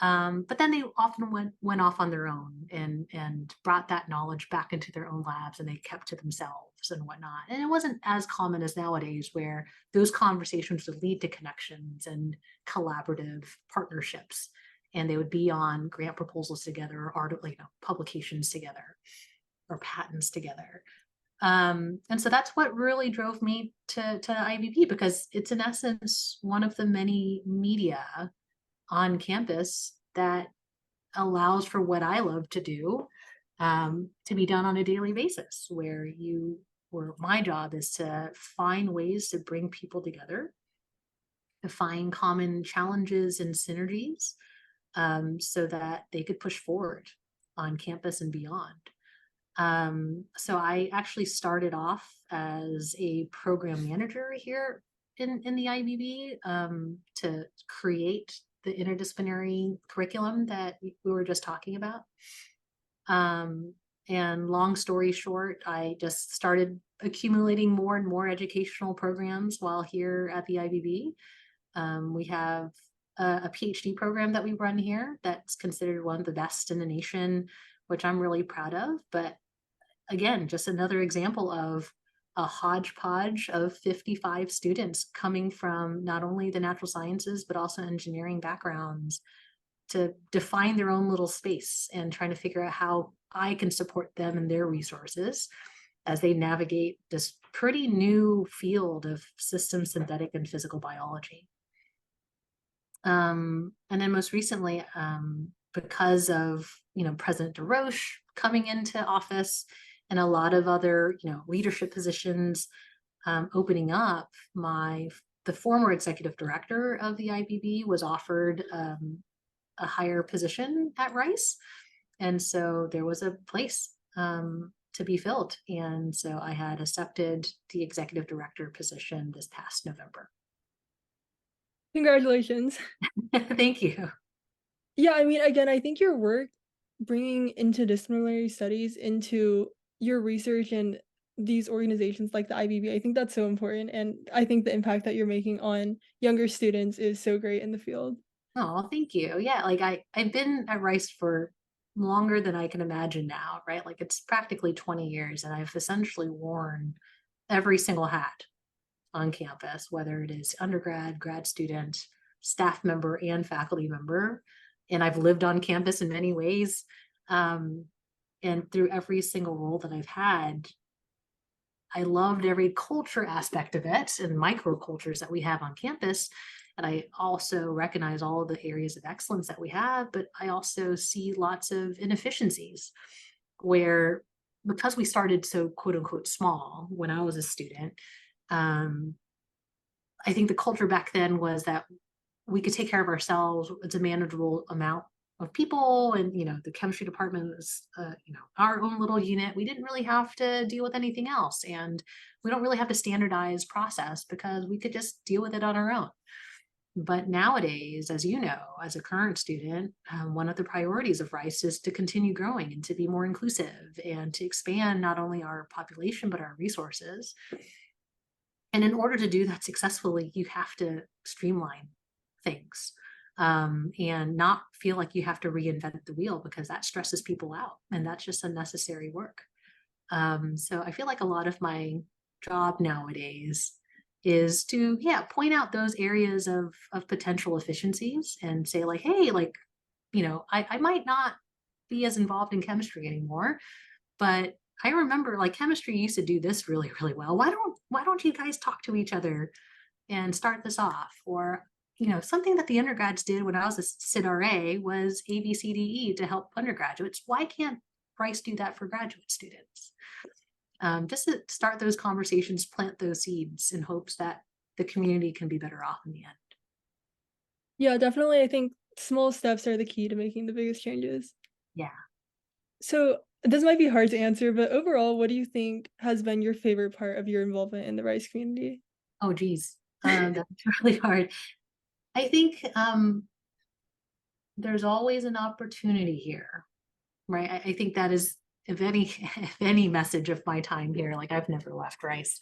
But then they often went off on their own and brought that knowledge back into their own labs, and they kept to themselves and whatnot. And it wasn't as common as nowadays, where those conversations would lead to connections and collaborative partnerships, and they would be on grant proposals together, or article, publications together, or patents together. And so that's what really drove me to IBB, because it's in essence one of the many media on campus that allows for what I love to do, to be done on a daily basis, where my job is to find ways to bring people together, to find common challenges and synergies, so that they could push forward on campus and beyond. So I actually started off as a program manager here in the IBB, to create the interdisciplinary curriculum that we were just talking about. And long story short, I just started accumulating more and more educational programs while here at the IBB. We have a PhD program that we run here that's considered one of the best in the nation, which I'm really proud of. But again, just another example of a hodgepodge of 55 students coming from not only the natural sciences, but also engineering backgrounds, to define their own little space and trying to figure out how I can support them and their resources as they navigate this pretty new field of systems, synthetic, and physical biology. And then most recently, because of President DeRoche coming into office, and a lot of other leadership positions opening up, the former executive director of the IBB was offered a higher position at Rice, and so there was a place to be filled, and so I had accepted the executive director position this past November. Congratulations. Thank you. Yeah, I mean, again, I think your work bringing interdisciplinary studies into your research and these organizations like the IBB, I think that's so important, and I think the impact that you're making on younger students is so great in the field. Oh, thank you. Yeah, like I've been at Rice for longer than I can imagine now, right? Like it's practically 20 years, and I've essentially worn every single hat on campus, whether it is undergrad, grad student, staff member, and faculty member. And I've lived on campus in many ways. And through every single role that I've had, I loved every culture aspect of it and microcultures that we have on campus. And I also recognize all of the areas of excellence that we have, but I also see lots of inefficiencies where, because we started so quote unquote small when I was a student, I think the culture back then was that we could take care of ourselves. It's a manageable amount of people, and the chemistry department was our own little unit. We didn't really have to deal with anything else, and we don't really have to standardize process because we could just deal with it on our own. But nowadays, as you know, as a current student, one of the priorities of Rice is to continue growing and to be more inclusive and to expand not only our population but our resources. And in order to do that successfully, you have to streamline things, and not feel like you have to reinvent the wheel, because that stresses people out and that's just unnecessary work. So I feel like a lot of my job nowadays is to, point out those areas of potential efficiencies and say like, hey, like, I might not be as involved in chemistry anymore, but I remember like chemistry used to do this really, really well. Why don't you guys talk to each other and start this off? Or, something that the undergrads did when I was a SID-RA was ABCDE to help undergraduates. Why can't Rice do that for graduate students? Just to start those conversations, plant those seeds in hopes that the community can be better off in the end. Yeah, definitely. I think small steps are the key to making the biggest changes. Yeah. So this might be hard to answer, but overall, what do you think has been your favorite part of your involvement in the Rice community? Oh, geez. That's really hard. I think there's always an opportunity here, right? I think that is if any if any message of my time here, like I've never left Rice.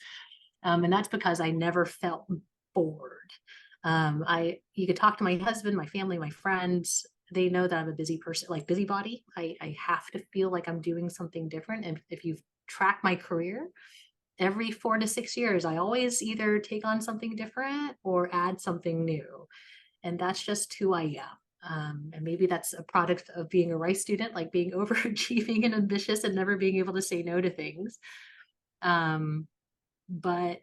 And that's because I never felt bored. You could talk to my husband, my family, my friends. They know that I'm a busy person, like busybody. I have to feel like I'm doing something different. And if you've tracked my career, every 4 to 6 years, I always either take on something different or add something new. And that's just who I am. And maybe that's a product of being a Rice student, like being overachieving and ambitious and never being able to say no to things. But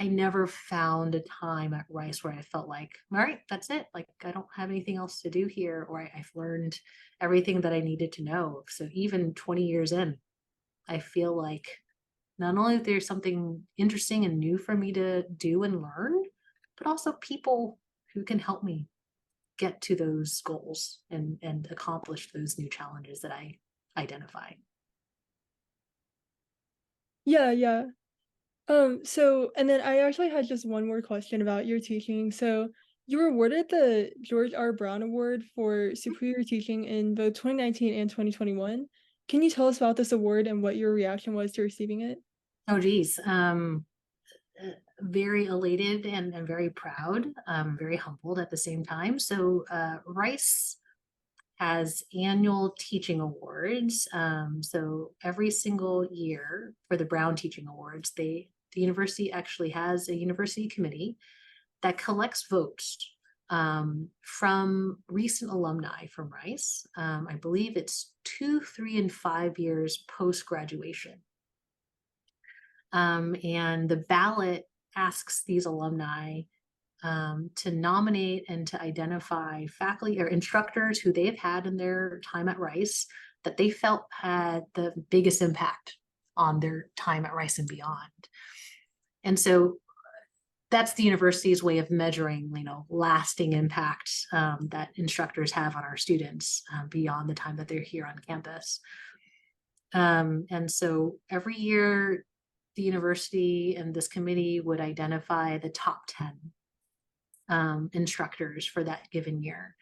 I never found a time at Rice where I felt like, all right, that's it. Like, I don't have anything else to do here, or I've learned everything that I needed to know. So even 20 years in, I feel like not only there's something interesting and new for me to do and learn, but also people who can help me get to those goals and accomplish those new challenges that I identify. Yeah, yeah. So and then I actually had just one more question about your teaching. So you were awarded the George R. Brown Award for superior teaching in both 2019 and 2021. Can you tell us about this award and what your reaction was to receiving it? Oh, geez. Very elated and very proud, very humbled at the same time. So Rice has annual teaching awards. So every single year for the Brown Teaching Awards, the university actually has a university committee that collects votes from recent alumni from Rice. I believe it's 2, 3, and 5 years post graduation. And the ballot asks these alumni to nominate and to identify faculty or instructors who they've had in their time at Rice that they felt had the biggest impact on their time at Rice and beyond. And so that's the university's way of measuring, lasting impact that instructors have on our students beyond the time that they're here on campus. And so every year, the university and this committee would identify the top 10 instructors for that given year.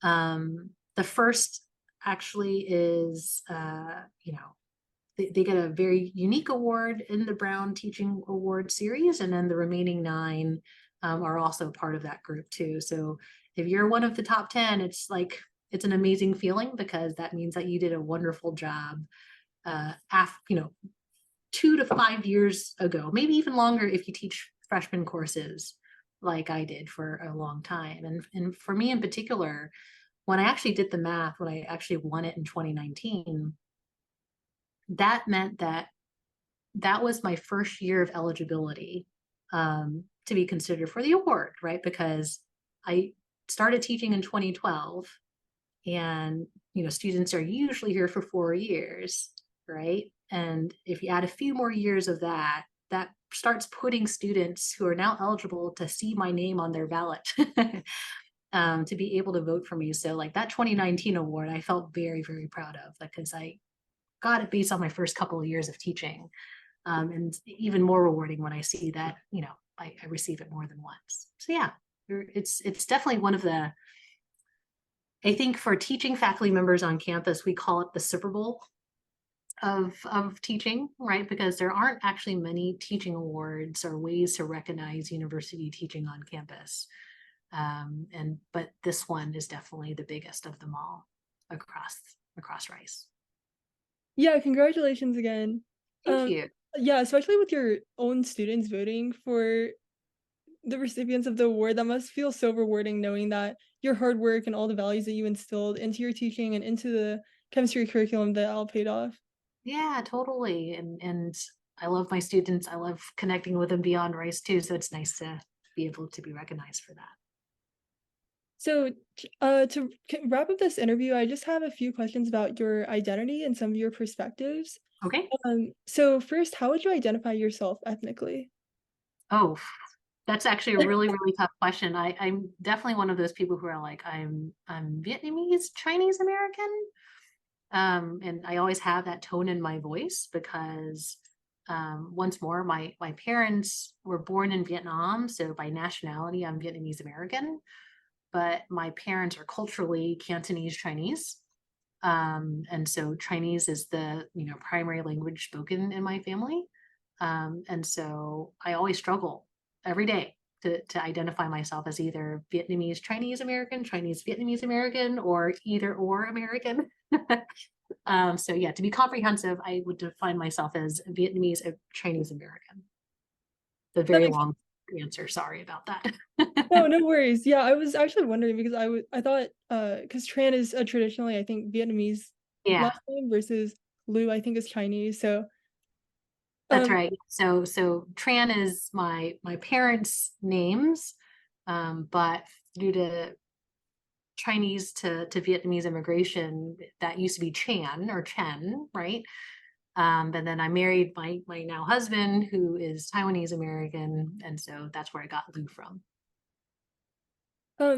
The first actually is, they get a very unique award in the Brown Teaching Award series, and then the remaining 9 are also part of that group too. So if you're one of the top 10, it's an amazing feeling because that means that you did a wonderful job. 2 to 5 years ago, maybe even longer if you teach freshman courses like I did for a long time. And for me in particular, when I actually did the math, when I actually won it in 2019, that meant that was my first year of eligibility to be considered for the award, right? Because I started teaching in 2012, and students are usually here for 4 years, right? And if you add a few more years of that starts putting students who are now eligible to see my name on their ballot to be able to vote for me. So like that 2019 award, I felt very, very proud of because I got it based on my first couple of years of teaching. And even more rewarding when I see that, I receive it more than once. So yeah, it's definitely one of the, I think for teaching faculty members on campus, we call it the Super Bowl of teaching, right? Because there aren't actually many teaching awards or ways to recognize university teaching on campus. But this one is definitely the biggest of them all across Rice. Yeah, congratulations again. Thank you. Yeah, especially with your own students voting for the recipients of the award, that must feel so rewarding knowing that your hard work and all the values that you instilled into your teaching and into the chemistry curriculum that all paid off. Yeah, totally. And I love my students. I love connecting with them beyond Rice too. So it's nice to be able to be recognized for that. So, to wrap up this interview, I just have a few questions about your identity and some of your perspectives. Okay. So first, how would you identify yourself ethnically? Oh, that's actually a really, really tough question. I'm definitely one of those people who are like, I'm Vietnamese, Chinese American. And I always have that tone in my voice because once more, my parents were born in Vietnam. So by nationality, I'm Vietnamese American, but my parents are culturally Cantonese Chinese. And so Chinese is the, primary language spoken in my family. And so I always struggle every day to identify myself as either Vietnamese Chinese American, Chinese Vietnamese American, or either or American. So yeah, to be comprehensive, I would define myself as Vietnamese Chinese American. The That very makes long answer. Sorry about that. No, no worries. Yeah, I was actually wondering because I thought, because Tran is a traditionally, I think, Vietnamese Yeah, last name versus Lu, I think, is Chinese. So, that's um, right. So Tran is my parents' names, but due to Chinese to Vietnamese immigration, that used to be Chan or Chen, right? And then I married my now husband, who is Taiwanese American, and so that's where I got Lu from.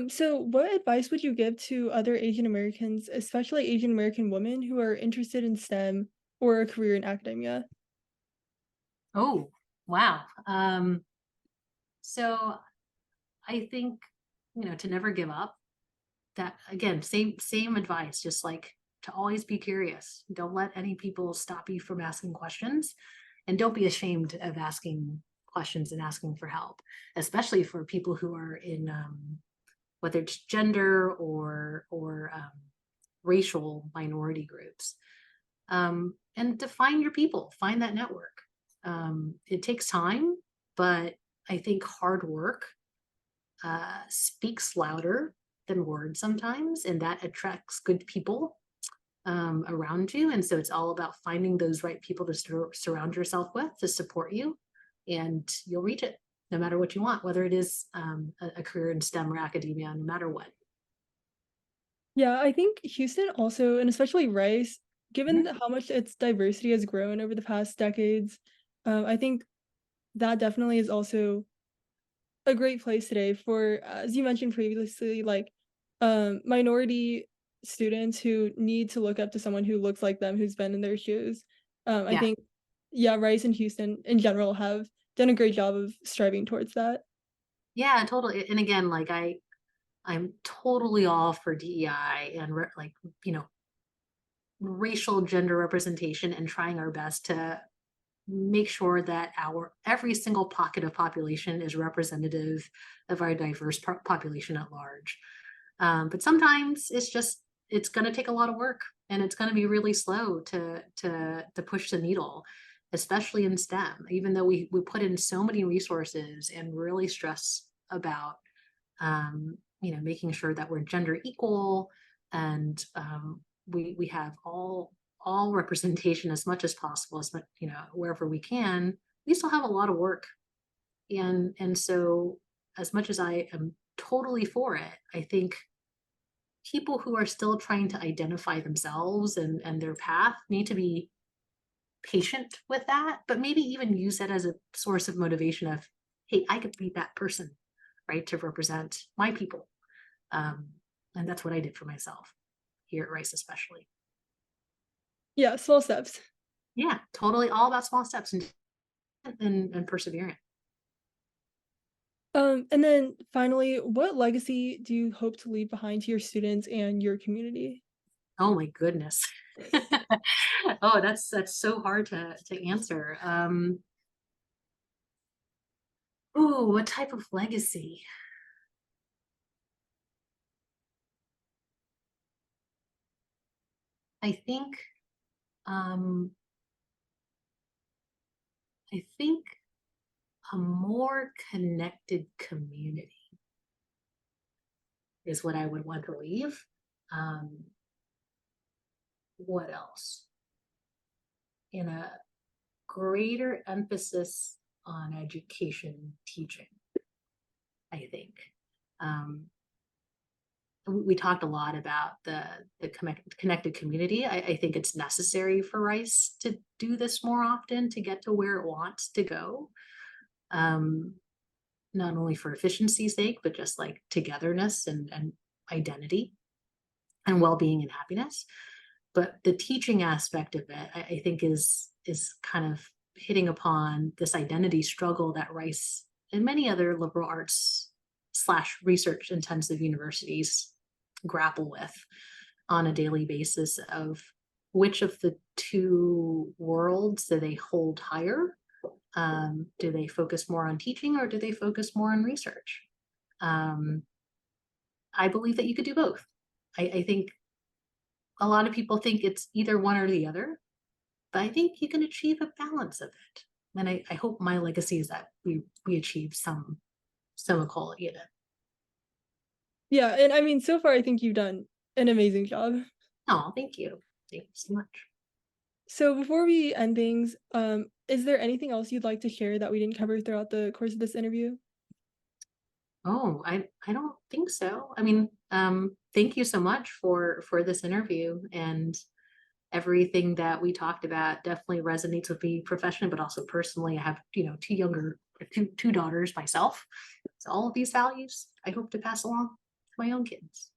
so what advice would you give to other Asian Americans, especially Asian American women who are interested in STEM or a career in academia? Oh, wow. So I think, to never give up. That again, same advice, just like to always be curious. Don't let any people stop you from asking questions, and don't be ashamed of asking questions and asking for help, especially for people who are in whether it's gender or racial minority groups. And to find your people, find that network. It takes time, but I think hard work speaks louder than words sometimes, and that attracts good people around you. And so it's all about finding those right people to surround yourself with to support you, and you'll reach it no matter what you want, whether it is a career in STEM or academia, no matter what. Yeah, I think Houston also, and especially Rice, given Mhm. how much its diversity has grown over the past decades, I think that definitely is also a great place today for, as you mentioned previously, like, minority students who need to look up to someone who looks like them, who's been in their shoes. I Yeah. think, yeah, Rice and Houston in general have done a great job of striving towards that. Yeah, totally. And again, like I'm totally all for DEI and like, you know, racial gender representation, and trying our best to make sure that our every single pocket of population is representative of our diverse population at large. But sometimes it's going to take a lot of work, and it's going to be really slow to push the needle, especially in STEM. Even though we put in so many resources and really stress about making sure that we're gender equal, and we have all representation as much as possible, as much, wherever we can. We still have a lot of work, and so as much as I am totally for it, I think people who are still trying to identify themselves and their path need to be patient with that, but maybe even use that as a source of motivation of, hey, I could be that person, right, to represent my people. Um, and that's what I did for myself here at Rice, especially. Yeah, small steps. Yeah, totally all about small steps and persevering. And then finally, what legacy do you hope to leave behind to your students and your community? Oh my goodness. Oh, that's so hard to answer. Oh, what type of legacy? I think um I think a more connected community is what I would want to leave. Um, what else? In a greater emphasis on education teaching, I think. Um, we talked a lot about the connected community. I think it's necessary for Rice to do this more often to get to where it wants to go. Um, Not only for efficiency's sake, but just like togetherness and identity and well-being and happiness. But the teaching aspect of it, I think is kind of hitting upon this identity struggle that Rice and many other liberal arts slash research intensive universities grapple with. on a daily basis of which of the two worlds do they hold higher? Do they focus more on teaching or do they focus more on research? Um, I believe that you could do both. I think a lot of people think it's either one or the other, but I think you can achieve a balance of it. And I hope my legacy is that we achieve some equality in it. Yeah, and I mean, so far, I think you've done an amazing job. Oh, thank you. Thank you so much. So before we end things, is there anything else you'd like to share that we didn't cover throughout the course of this interview? Oh, I don't think so. I mean, thank you so much for this interview, and everything that we talked about definitely resonates with me professionally, but also personally. I have, two daughters myself. So all of these values I hope to pass along to my own kids.